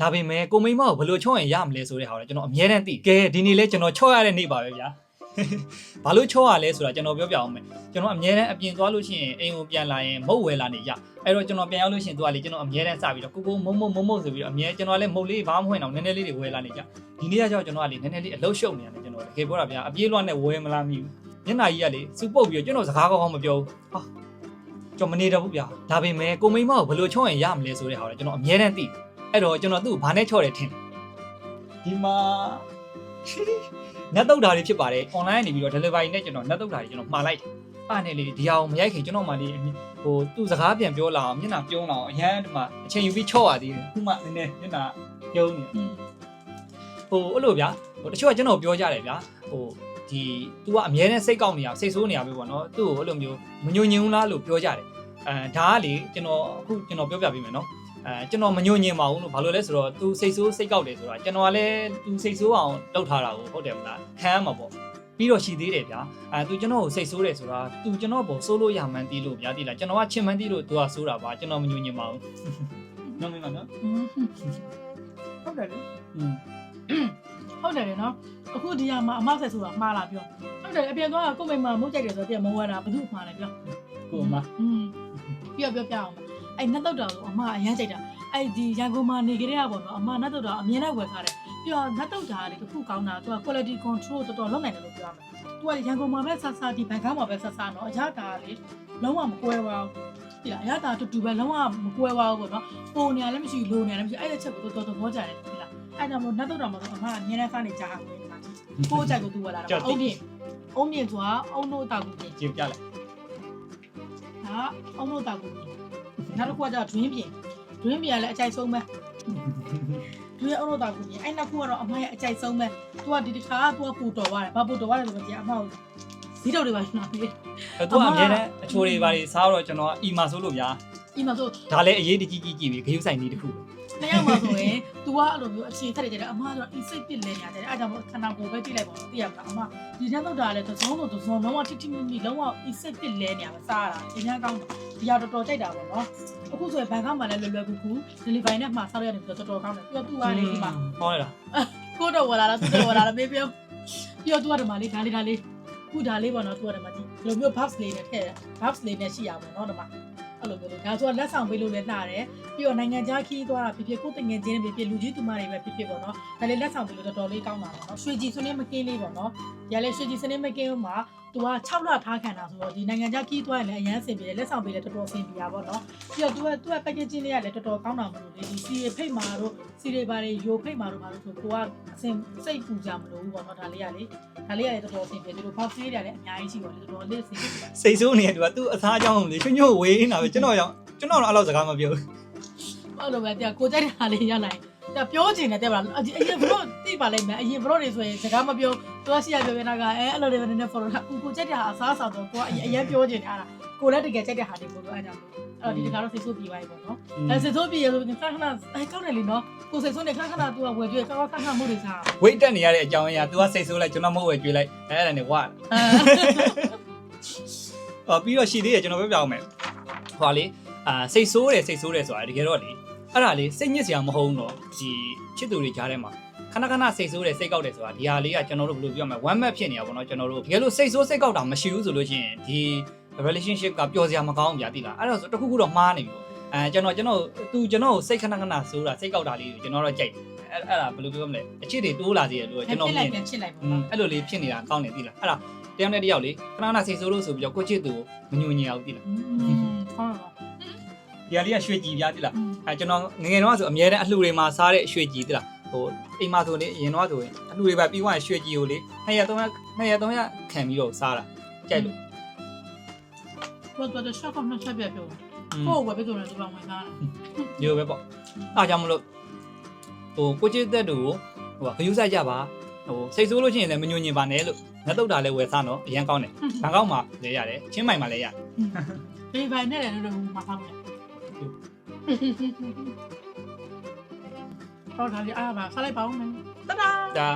ဒါပေမဲ့ကိုမိမကိုဘယ်လိုချော့ရင်ရမလဲဆိုတဲ့ဟာကိုကျွန်တော်အမြဲတမ်းသိကဲဒီနေ့လဲကျွန်တော်ချော့ရတဲ့နေ့ပါပဲဗျာဘာလို့ချော့ရလဲဆိုတာကျွန်တော်ပြောပြအောင်မယ်ကျွန်တော်အမြဲတမ်းအပြင်သွားလို့ရှိရင်အိမ်ကိုပြန်လာရင်မုတ်ဝဲလာနေရအဲ့တော့ကျွန်တော်ပြန်ရောက်လို့ရှိရင်သူကလေကျွန်တော်အမြဲတမ်းစပြီးတော့ကိုမုတ်ဆိုပြီးတော့အမြဲကျွန်တော်လည်းမုတ်လေးဘာမှမဝင်အောင်နည်းနည်းလေးတွေဝဲလာနေကြဒီနေ့ကကြောင့်ကျွန်တော်ကလေနည်းနည်းလေးအလုတ်ရှုပ်နေရတယ်ကျွန်တော်တကယ်ပြောတာဗျာအပြေးလွှတ်နဲ့ဝဲမလားမသိဘူးမျက်နှာကြီးကလေစူပုတ်ပြီးတော့ကျွန်တော်စကားကောင်းမပြောဘူးဟာကျွန်တော်မနေတော့ဘူးဗျာဒါပေမဲ့ကိုမိမကိုဘယ်လိုချော့ရင်ရမလဲဆိုတဲ့ဟာကိုကျွန်တော်အမြဲတမ်းသိအဲ့တော့ကျွန်တော်သူ့ကိုဘာနဲ့ချော့တယ်ထင်ဒီမှာနတ်တုတ်ဓာတ်တွေဖြစ်ပါတယ် online နေပြီးတော့ delivery နဲ့ကျွန်တော်နတ်တုတ်ဓာတ်တွေကျွန်တော်မှားလိုက်အဲ့နဲ့လေဒီအောင်မရိုက်ခင်ကျွန်တော်မှလေဟိုသူ့စကားပြန်ပြောလာအောင်မျက်နှာပြုံးလာအောင်အရန်ဒီမှာအချိန်ယူပြီးချော့ရသေးတယ်ခုမှနည်းနည်းမျက်နှာပြုံးနေဟိုအဲ့လိုဗျာဟိုတချို့ကကျွန်တော်ပြောကြတယ်ဗျာဟိုဒီ तू ကအမြဲတမ်းစိတ်ကောက်နေရစိတ်ဆိုးနေရပဲပေါ့နော်သူ့ကိုအဲ့လိုမျိုးမညွညင်ဘူးလားလို့ပြောကြတယ်ဒါကလေကျွန်တော်အခုကျွန်တော်ပြောပြပေးမယ်နော်ကျွန်တော်မညွညင်ပါဘူးလို့ဘာလို့လဲဆိုတော့ तू စိတ်ဆိုးစိတ်ကောက်တယ်ဆိုတာကျွန်တော်ကလည်း तू စိတ်ဆိုးအောင်လုပ်ထားတာကိုဟုတ်တယ်မလားဟမ်းမှာပေါ့ပြီးတော့ရှိသေးတယ်ဗျာतू ကျွန်တော်ကိုစိတ်ဆိုးတယ်ဆိုတာ तू ကျွန်တော်ပုံဆိုးလို့ရမှန်းတီးလို့ဗျာတီးလားကျွန်တော်ကချင်မှန်းတီးလို့ तू ကဆိုးတာပါကျွန်တော်မညွညင်ပါဘူးနော်မင်းမနော်ဟုတ်တယ်လေဟုတ်တယ်နော်အခုဒီကမှာအမဆက်ဆိုတာမှားလာပြောဟုတ်တယ်အပြင်သွားကိုမိမမုတ်ကြိုက်တယ်ဆိုတော့ပြန်မဝဲတာဘာလို့မှားလဲပြောကိုမပြောအောင်အဲ့နတ်တုတ်တော်ကိုအမအရန်ကြိုက်တာအဲ့ဒီရန်ကုန်မှာနေကြတဲ့ပေါ့နော်အမနတ်တုတ်တော်အမြင်နဲ့ဝယ်ထားတယ်ပြီးတော့နတ်တုတ်တာလေးတစ်ခုကောင်းတာသူက quality control တော်တော်လုပ်နိုင်တယ်လို့ပြောရမယ်သူကရန်ကုန်မှာပဲဆက်စားဒီဘန်ကောက်မှာပဲဆက်စားနော်အရတာလေးလုံးဝမကွဲပါဘူးဒီလားအရတာတူပဲလုံးဝမကွဲပါဘူးပေါ့နော်ပုံနေရလည်းမရှိလိုနေရလည်းမရှိအဲ့တဲ့ချက်ကိုတော်တော်သဘောကျတယ်ဒီလားအဲ့ဒါမို့နတ်တုတ်တော်မှာဆိုအမအမြင်နဲ့စားနေကြတာကိုကြိုက်ကိုသူဝယ်လာတာအုံးမြင့်ဆိုတာအုံးတို့တာကူပြင်ကြည့်ပြလိုက်ဟာအုံးတို့တာကူနောက်တစ်ခုကကျ dream ပြင်ကလည်းအကြိုက်ဆုံးပဲdream အုံးတို့တာကူပြင်အဲ့နှစ်ခုကတော့အမရဲ့အကြိုက်ဆုံးပဲသူကဒီတစ်ခါကသူကပူတော်သွားတယ်ဘာပူတော်သွားတယ်ဆိုတော့ဒီအမကိုဇီးတော်တွေပါရှင်လားသူကအမြဲတမ်းအချိုတွေပါတွေစားတော့ကျွန်တော်အီမာဆိုလို့ဗျာအီမာဆိုဒါလည်းအရေးတကြီးကြီးပြီးဂရုစိုက်နေတခုနှစ်ယောက်မှဆိုရင် तू ကအဲ့လိုမျိုးအခြေထက်တယ်အမကတော့အစိတ်ပစ်လဲနေရတယ်အဲ့ဒါကြောင့်ခန္ဓာကိုယ်ပဲတိလိုက်ပါတော့သိရမလားအမဒီထက်တော့ဒါလည်းသစုံလုံးလုံးဝထိမိလုံးဝအစိတ်ပစ်လဲနေရပါစားရတာအများကောင်းတယ်ဒီရတော်ကြိုက်တာပေါ့နော်အခုဆိုရင်ဘန်ကောက်မှာလည်းလွယ်ကူ delivery နဲ့မှာဆောက်ရတယ်တော်တော်ကောင်းတယ်ပြီးတော့ तू ကလည်းဒီမှာဟောလားကိုတော့ဝလာလားသူတော့ဝလာလားမေးပြောပြီးတော့ तू ကဒီမှာလေးဒါလေးခုဒါလေးပေါ့နော် तू ကဒီမှာဒီလိုမျိုး box လေးနဲ့ထည့် box လေးနဲ့ရှိရပါတော့ဒီမှာအဲ့လိုမျိုးဒါဆိုလက်ဆောင်ပေးလို့လည်းနှာတယ်ပြီးတော့နိုင်ငံခြားခီးသွားတာဖြစ်ကိုတငယ်ချင်းတွေဖြစ်လူကြီးသူမတွေပဲဖြစ်ပေါ့နော်ဒါလေးလက်ဆောင်ပေးလို့တော်တော်လေးကောင်းတာပေါ့နော်ရွှေကြည်စနေမကင်းလေးပေါ့နော်ဒီကလေးရွှေကြည်စနေမကင်းမှာသူက6လထားခံတာဆိုတော့ဒီနိုင်ငံခြားခီးသွားရင်လည်းအရန်ဆင်ပြေတယ်လက်ဆောင်ပေးလည်းတော်တော်ဆင်ပြေတာပေါ့နော်ပြီးတော့သူက packaging လေးကလည်းတော်တော်ကောင်းတာမလို့လေဒီစီရိဖိတ်မာတို့စီရိပါတွေယိုဖိတ်မာတို့ဘာလို့ဆိုကိုကအစင်စိတ်ပူကြမလို့ပေါ့နော်ဒါလေးကလေတော်တော်ဆင်ပြေတယ်လို့ box လေးတွေလည်းအများကြီးရှိပါလေတော်တော်လေးဆင်ပြေတယ်စိတ်ဆိုးနေတယ်သူကအစားအကြောင်းလေချွတ်ဝေးနေတာပဲကျွန်တော်တော့အဲ့လိုစကားမပြောဘူးအဲ့လိုပဲတဲ့ကိုကြိုက်တာလေးရလိုက်တဲ့ပြောချင်တယ်တဲ့ဗျာအရင်ဘလို့တိပါလိုက်မယ်အရင်ဘလို့တွေဆိုရင်စကားမပြောသူကရှိရပြောပြတာကအဲ့လိုတွေပဲနည်းနည်း follow ထားကိုကြိုက်တာအစားအစာတော့ကိုကအရင်ပြောချင်တယ်အဲ့ဒါကိုလည်းတကယ်ကြိုက်တဲ့ဟာတွေပို့လို့အဲ့ဒါမျိုးအဲ့တော့ဒီတခါတော့စိတ်ဆိုးပြေးသွားပြီပေါ့နော်အဲ့စိတ်ဆိုးပြေးရဆိုခဏအဲ့ကောက်တယ်လीနော်ကိုစိတ်ဆိုးနေခဏသူကဝယ်ကြွေးခဏမှုတွေစားဝိတ်တက်နေရတဲ့အကြောင်းအရာ तू ကစိတ်ဆိုးလိုက်ကျွန်တော်မဟုတ်ဝယ်ကြွေးလိုက်အဲ့ဒါနဲ့ဝါပြီးတော့ရှိသေးတယ်ကျွန်တော်ပြောပြအောင်မယ်ဟိုလေစိတ်ဆိုးတယ်ဆိုတာတကယ်တော့လေအဲ့ဒါလေးစိတ်ညစ်စရာမဟုတ်တော့ဒီချစ်သူတွေကြားထဲမှာခဏစိတ်ဆိုးတယ်စိတ်ကောက်တယ်ဆိုတာဒီဟာလေးကကျွန်တော်တို့ဘယ်လိုပြောမလဲ one map ဖြစ်နေတာပေါ့နော်ကျွန်တော်တို့တကယ်လို့စိတ်ဆိုးစိတ်ကောက်တာမရှိဘူးဆိုလို့ရှိရင်ဒီ relationship ကပျော်စရာမကောင်းဘူးဗျာတိလားအဲ့တော့တခုခုတော့မှားနေပြီပေါ့ကျွန်တော်သူကျွန်တော်ကိုစိတ်ခဏဆိုးတာစိတ်ကောက်တာလေးကိုကျွန်တော်တော့ကြိုက်အဲ့ဒါဘယ်လိုပြောမလဲအချစ်တွေတိုးလာစေရလို့ကျွန်တော်မြင်ချစ်လိုက်ပေါ့နော်အဲ့လိုလေးဖြစ်နေတာကောင်းတယ်တိလားအဲ့ဒါတယောက်နဲ့တယောက်လေခဏစိတ်ဆိုးလို့ဆိုပြီးတော့ကိုချစ်သူကိုမညွညင်အောင်တိလားဟုတ်ဒီဟာလေးကရွှေကြည်ပြတိလားကျွန်တော်ငငယ်တော့ဆိုအများတန်းအလှူတွေမှာစားတဲ့ရွှေကြည်တိလားဟိုအိမ်မှာဆိုလေရင်တော့ဆိုရင်အလှူတွေပဲပြီးသွားရင်ရွှေကြည်ကိုလေ200 300ခံပြီးတော့စားတာကြိုက်လို့တော့ရှော့ကောနှစ်ချက်ပြပြောကိုဝယ်ပေးဆိုရင်သူကဝင်သားတာဒီလိုပဲပေါ့အားကြောင့်မလို့ဟိုကိုချစ်သက်တို့ဟိုဂရုစိုက်ကြပါဟိုစိတ်ဆိုးလို့ရှိရင်လည်းမညွညင်ပါနဲ့လို့ငါတုတ်တာလည်းဝယ်စားတော့အရင်ကောင်းတယ်ဘန်ကောက်မှာလည်းရတယ်ချင်းမိုင်မှာလည်းရတယ်ဒီဘိုင်နဲ့လည်းလို့မှာထားမယ်တော့ဒါလေးအားပါစားလိုက်ပါဦးမယ်တဒါ